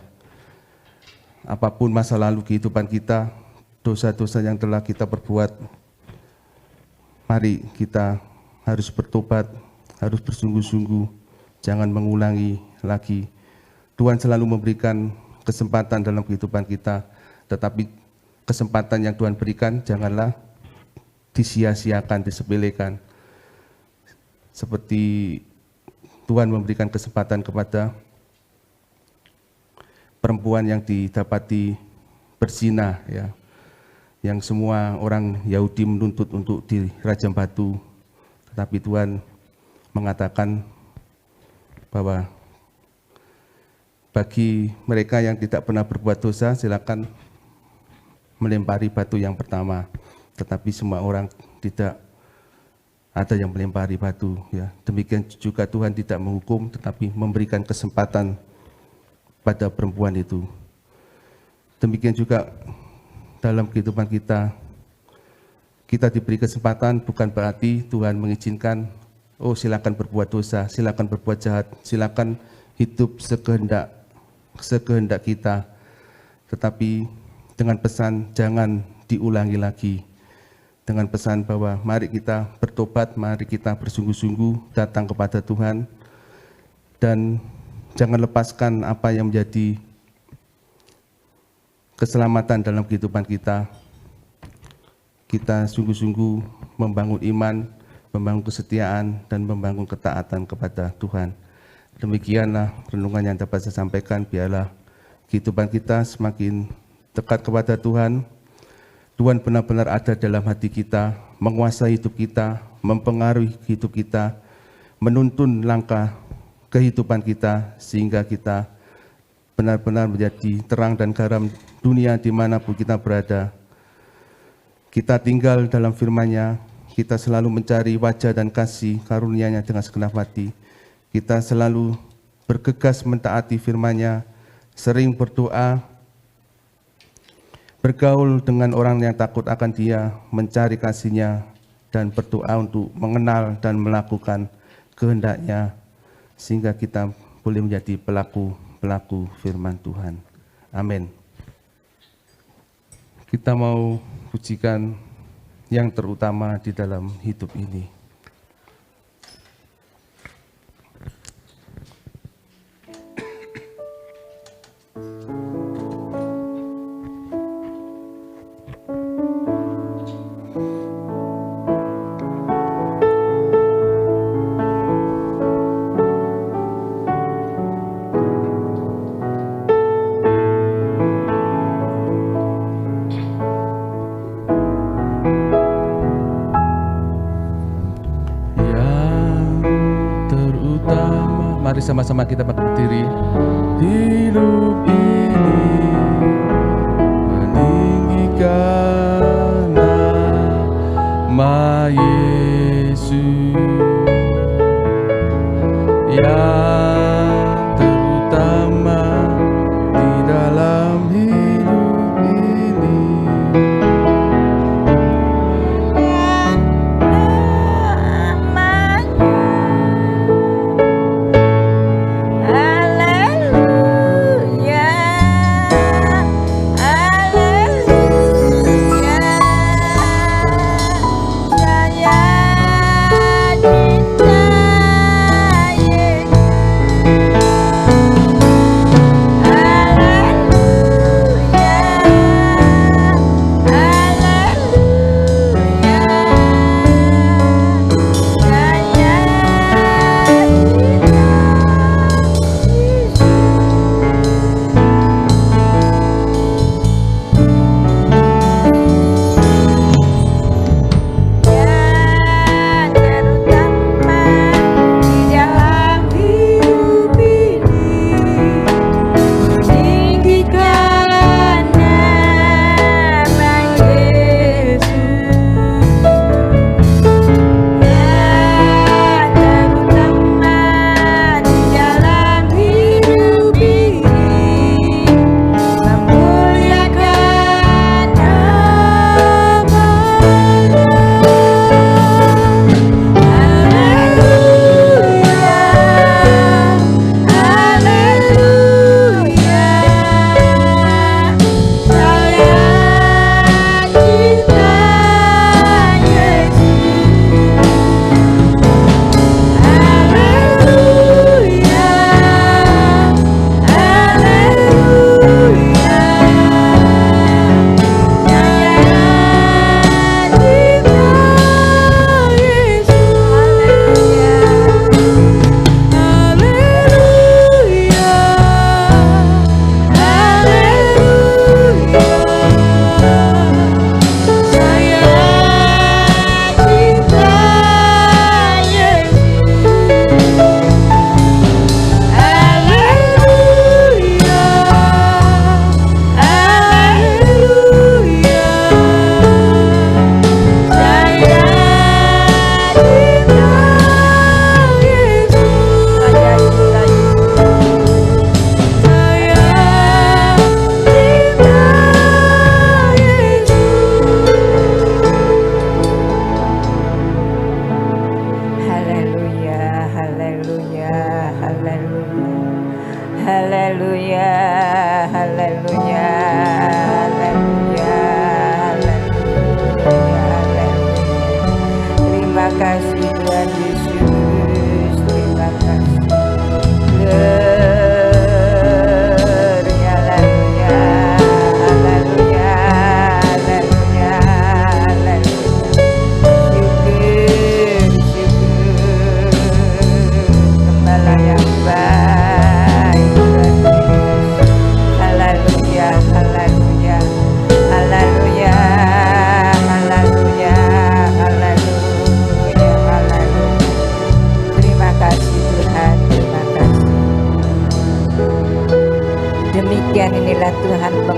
Apapun masa lalu kehidupan kita, dosa-dosa yang telah kita perbuat, mari kita harus bertobat, harus bersungguh-sungguh, jangan mengulangi lagi. Tuhan selalu memberikan kesempatan dalam kehidupan kita, tetapi kesempatan yang Tuhan berikan janganlah disia-siakan, disepelekan. Seperti Tuhan memberikan kesempatan kepada perempuan yang didapati berzina, ya, yang semua orang Yahudi menuntut untuk dirajam batu, tetapi Tuhan mengatakan bahwa bagi mereka yang tidak pernah berbuat dosa, silakan melempari batu yang pertama, tetapi semua orang tidak ada yang melempari batu, ya. Demikian juga Tuhan tidak menghukum, tetapi memberikan kesempatan pada perempuan itu. Demikian juga dalam kehidupan kita, kita diberi kesempatan, bukan berarti Tuhan mengizinkan, oh silakan berbuat dosa, silakan berbuat jahat, silakan hidup sekehendak kita, tetapi dengan pesan jangan diulangi lagi, dengan pesan bahwa mari kita bertobat, mari kita bersungguh-sungguh datang kepada Tuhan, dan jangan lepaskan apa yang menjadi keselamatan dalam kehidupan kita. Kita sungguh-sungguh membangun iman, membangun kesetiaan, dan membangun ketaatan kepada Tuhan. Demikianlah renungan yang dapat saya sampaikan. Biarlah kehidupan kita semakin dekat kepada Tuhan. Tuhan benar-benar ada dalam hati kita, menguasai hidup kita, mempengaruhi hidup kita, menuntun langkah kehidupan kita, sehingga kita benar-benar menjadi terang dan garam dunia dimanapun kita berada. Kita tinggal dalam firman-Nya, kita selalu mencari wajah dan kasih karunia-Nya dengan segenap hati. Kita selalu bergegas mentaati firman-Nya, sering berdoa, bergaul dengan orang yang takut akan Dia, mencari kasih-Nya, dan berdoa untuk mengenal dan melakukan kehendak-Nya, sehingga kita boleh menjadi pelaku firman Tuhan. Amin. Kita mau pujikan yang terutama di dalam hidup ini. Mari sama-sama kita berdiri. Hidup ini meninggikan nama Yesus yang terutama di dalam hidup ini.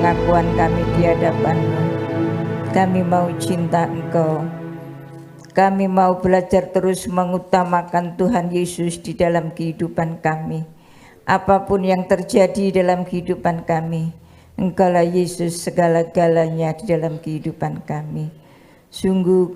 pengakuan kami di hadapan-Mu. Kami mau cinta Engkau. Kami mau belajar terus mengutamakan Tuhan Yesus di dalam kehidupan kami. Apapun yang terjadi dalam kehidupan kami, Engkaulah Yesus segala-galanya di dalam kehidupan kami. Sungguh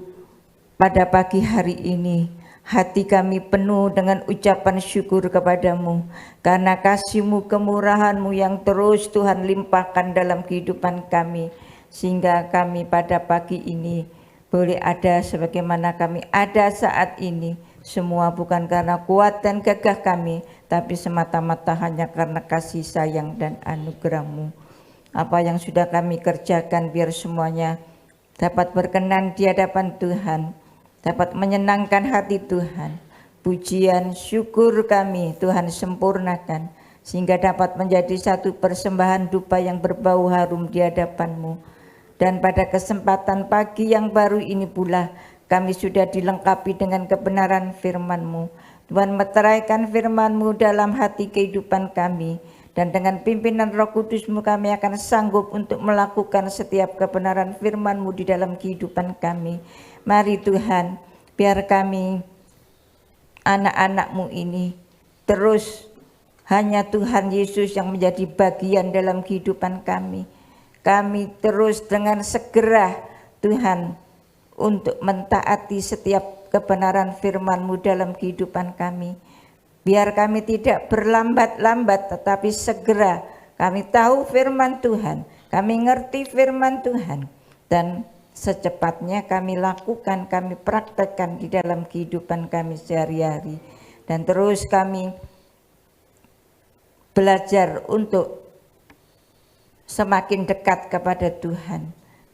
pada pagi hari ini hati kami penuh dengan ucapan syukur kepadamu karena kasih-Mu, kemurahan-Mu yang terus Tuhan limpahkan dalam kehidupan kami, sehingga kami pada pagi ini boleh ada sebagaimana kami ada saat ini. Semua bukan karena kuat dan gagah kami, tapi semata-mata hanya karena kasih sayang dan anugerah-Mu. Apa yang sudah kami kerjakan biar semuanya dapat berkenan di hadapan Tuhan, dapat menyenangkan hati Tuhan. Pujian syukur kami Tuhan sempurnakan, sehingga dapat menjadi satu persembahan dupa yang berbau harum di hadapan-Mu. Dan pada kesempatan pagi yang baru ini pula, kami sudah dilengkapi dengan kebenaran firman-Mu. Tuhan meteraikan firman-Mu dalam hati kehidupan kami, dan dengan pimpinan Roh Kudus-Mu kami akan sanggup untuk melakukan setiap kebenaran firman-Mu di dalam kehidupan kami. Mari Tuhan, biar kami anak-anak-Mu ini terus hanya Tuhan Yesus yang menjadi bagian dalam kehidupan kami. Kami terus dengan segera Tuhan untuk mentaati setiap kebenaran firman-Mu dalam kehidupan kami. Biar kami tidak berlambat-lambat, tetapi segera kami tahu firman Tuhan, kami ngerti firman Tuhan, dan secepatnya kami lakukan, kami praktekkan di dalam kehidupan kami sehari-hari. Dan terus kami belajar untuk semakin dekat kepada Tuhan,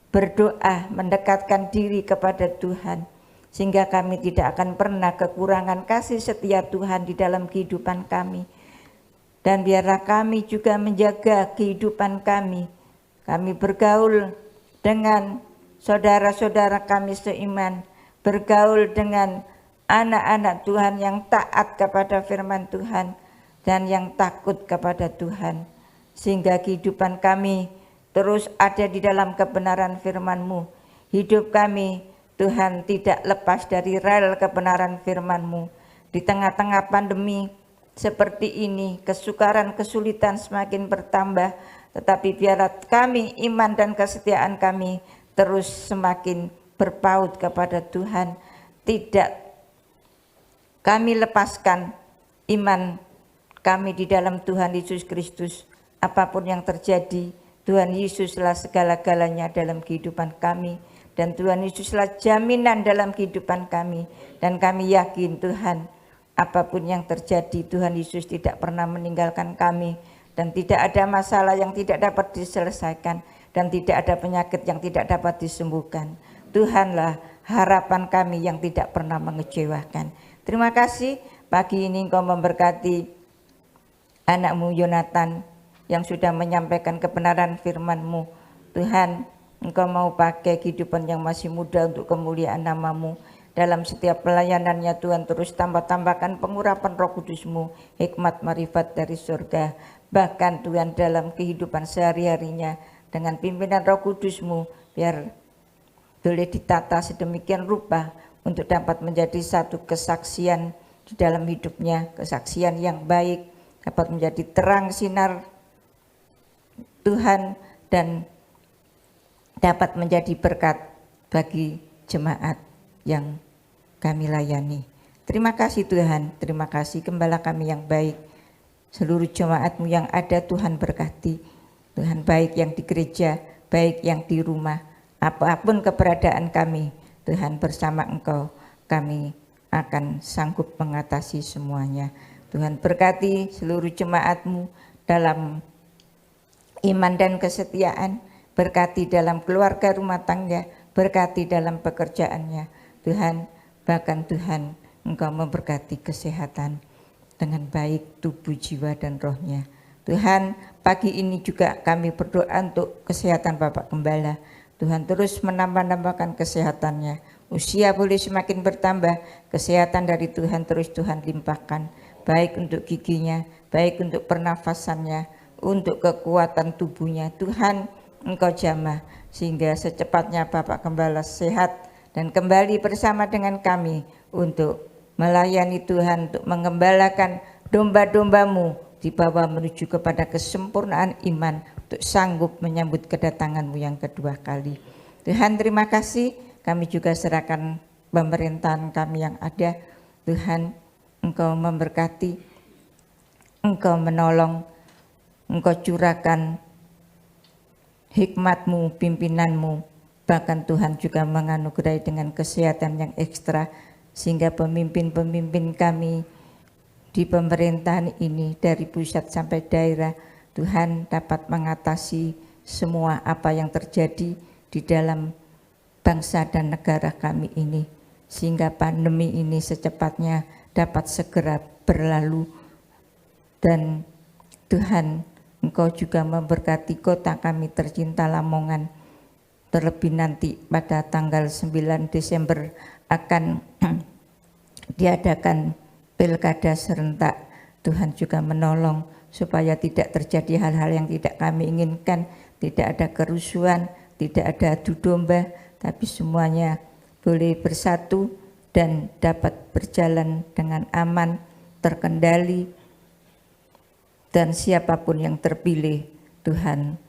berdoa, mendekatkan diri kepada Tuhan, sehingga kami tidak akan pernah kekurangan kasih setia Tuhan di dalam kehidupan kami. Dan biarlah kami juga menjaga kehidupan kami. Kami bergaul dengan saudara-saudara kami seiman, bergaul dengan anak-anak Tuhan yang taat kepada firman Tuhan dan yang takut kepada Tuhan, sehingga kehidupan kami terus ada di dalam kebenaran firman-Mu. Hidup kami Tuhan tidak lepas dari rel kebenaran firman-Mu. Di tengah-tengah pandemi seperti ini, kesukaran, kesulitan semakin bertambah, tetapi biarlah kami, iman dan kesetiaan kami terus semakin berpaut kepada Tuhan. Tidak kami lepaskan iman kami di dalam Tuhan Yesus Kristus. Apapun yang terjadi, Tuhan Yesuslah segala-galanya dalam kehidupan kami. Dan Tuhan Yesuslah jaminan dalam kehidupan kami. Dan kami yakin Tuhan, apapun yang terjadi, Tuhan Yesus tidak pernah meninggalkan kami. Dan tidak ada masalah yang tidak dapat diselesaikan. Dan tidak ada penyakit yang tidak dapat disembuhkan. Tuhanlah harapan kami yang tidak pernah mengecewakan. Terima kasih pagi ini Engkau memberkati anak-Mu Yonatan yang sudah menyampaikan kebenaran firman-Mu. Tuhan, Engkau mau pakai kehidupan yang masih muda untuk kemuliaan nama-Mu. Dalam setiap pelayanannya Tuhan terus tambah-tambahkan pengurapan Roh Kudus-Mu, hikmat marifat dari surga. Bahkan Tuhan dalam kehidupan sehari-harinya dengan pimpinan Roh Kudus-Mu, biar boleh ditata sedemikian rupa untuk dapat menjadi satu kesaksian di dalam hidupnya, kesaksian yang baik, dapat menjadi terang sinar Tuhan dan dapat menjadi berkat bagi jemaat yang kami layani. Terima kasih Tuhan, terima kasih Gembala kami yang baik. Seluruh jemaat-Mu yang ada Tuhan berkati. Tuhan baik yang di gereja, baik yang di rumah, apapun keberadaan kami, Tuhan bersama Engkau kami akan sanggup mengatasi semuanya. Tuhan berkati seluruh jemaat-Mu dalam iman dan kesetiaan, berkati dalam keluarga rumah tangga, berkati dalam pekerjaannya. Tuhan, bahkan Tuhan Engkau memberkati kesehatan dengan baik tubuh, jiwa, dan rohnya. Tuhan, pagi ini juga kami berdoa untuk kesehatan Bapak Gembala. Tuhan terus menambah-nambahkan kesehatannya. Usia boleh semakin bertambah, kesehatan dari Tuhan terus Tuhan limpahkan. Baik untuk giginya, baik untuk pernafasannya, untuk kekuatan tubuhnya. Tuhan, Engkau jamah sehingga secepatnya Bapak Gembala sehat dan kembali bersama dengan kami untuk melayani Tuhan, untuk mengembalakan domba-domba-Mu dibawa menuju kepada kesempurnaan iman, untuk sanggup menyambut kedatangan-Mu yang kedua kali. Tuhan, terima kasih. Kami juga serahkan pemerintahan kami yang ada. Tuhan, Engkau memberkati, Engkau menolong, Engkau curahkan hikmat-Mu, pimpinan-Mu, bahkan Tuhan juga menganugerahi dengan kesehatan yang ekstra, sehingga pemimpin-pemimpin kami di pemerintahan ini dari pusat sampai daerah, Tuhan dapat mengatasi semua apa yang terjadi di dalam bangsa dan negara kami ini, sehingga pandemi ini secepatnya dapat segera berlalu. Dan Tuhan, Engkau juga memberkati kota kami tercinta Lamongan. Terlebih nanti pada tanggal 9 Desember akan diadakan pilkada serentak, Tuhan juga menolong supaya tidak terjadi hal-hal yang tidak kami inginkan, tidak ada kerusuhan, tidak ada adu domba, tapi semuanya boleh bersatu dan dapat berjalan dengan aman, terkendali, dan siapapun yang terpilih, Tuhan,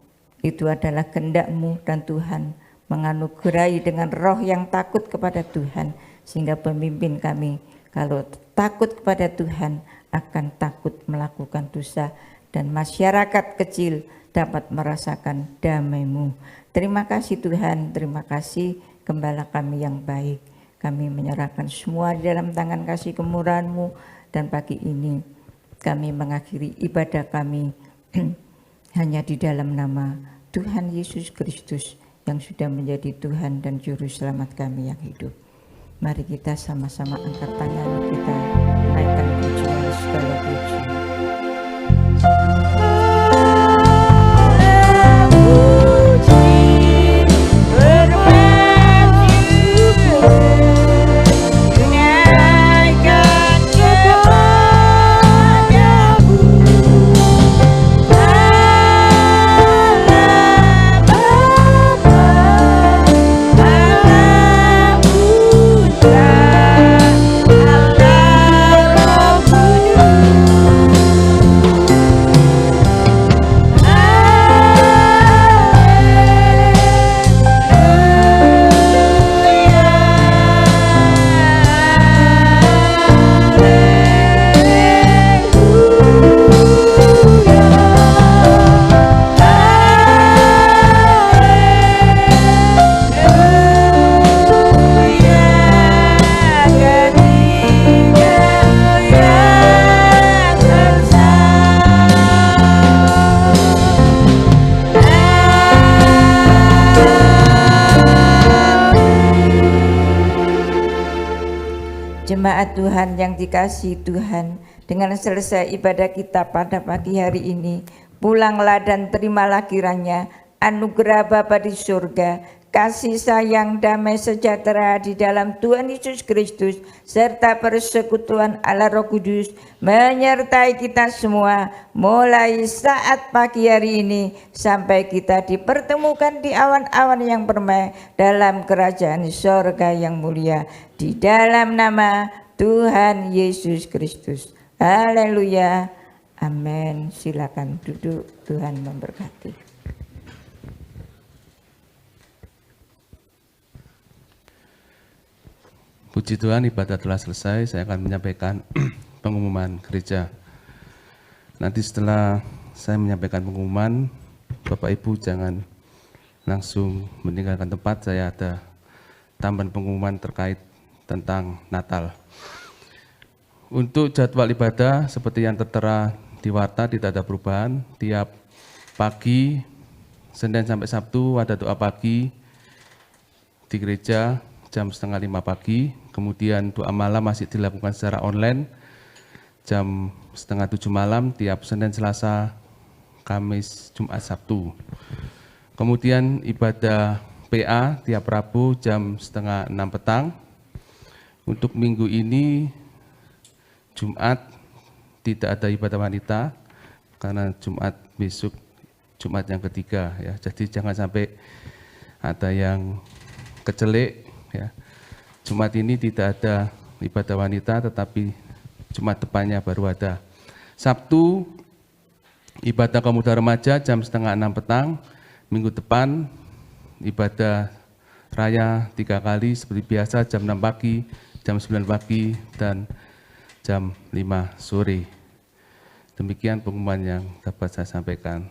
itu adalah kehendak-Mu dan Tuhan menganugerahi dengan roh yang takut kepada Tuhan, sehingga pemimpin kami kalau takut kepada Tuhan akan takut melakukan dosa, dan masyarakat kecil dapat merasakan damai-Mu. Terima kasih Tuhan, terima kasih Gembala kami yang baik. Kami menyerahkan semua di dalam tangan kasih kemurahan-Mu, dan pagi ini kami mengakhiri ibadah kami hanya di dalam nama Tuhan Yesus Kristus yang sudah menjadi Tuhan dan Juru Selamat kami yang hidup. Mari kita sama-sama angkat tangan kita, naikkan pujian segala puji. Jemaat Tuhan yang dikasihi Tuhan, dengan selesai ibadah kita pada pagi hari ini, pulanglah dan terimalah kiranya anugerah Bapa di surga, kasih sayang, damai sejahtera di dalam Tuhan Yesus Kristus, serta persekutuan Allah Roh Kudus menyertai kita semua mulai saat pagi hari ini sampai kita dipertemukan di awan-awan yang permai dalam kerajaan surga yang mulia, di dalam nama Tuhan Yesus Kristus. Haleluya. Amin. Silakan duduk. Tuhan memberkati. Puji Tuhan, ibadah telah selesai. Saya akan menyampaikan pengumuman gereja. Nanti setelah saya menyampaikan pengumuman, Bapak Ibu jangan langsung meninggalkan tempat. Saya ada tambahan pengumuman terkait tentang Natal. Untuk jadwal ibadah seperti yang tertera di warta tidak ada perubahan. Tiap pagi, Senin sampai Sabtu ada doa pagi di gereja jam 4:30 pagi. Kemudian doa malam masih dilakukan secara online jam 6:30 malam tiap Senin, Selasa, Kamis, Jumat, Sabtu. Kemudian ibadah PA tiap Rabu jam 5:30 petang. Untuk minggu ini Jumat tidak ada ibadah wanita karena Jumat besok Jumat yang ketiga ya. Jadi jangan sampai ada yang kecelek ya. Jumat ini tidak ada ibadah wanita, tetapi Jumat depannya baru ada. Sabtu ibadah pemuda remaja jam 5:30 petang. Minggu depan ibadah raya 3 kali seperti biasa jam 6 pagi, jam 9 pagi, dan jam 5 sore. Demikian pengumuman yang dapat saya sampaikan.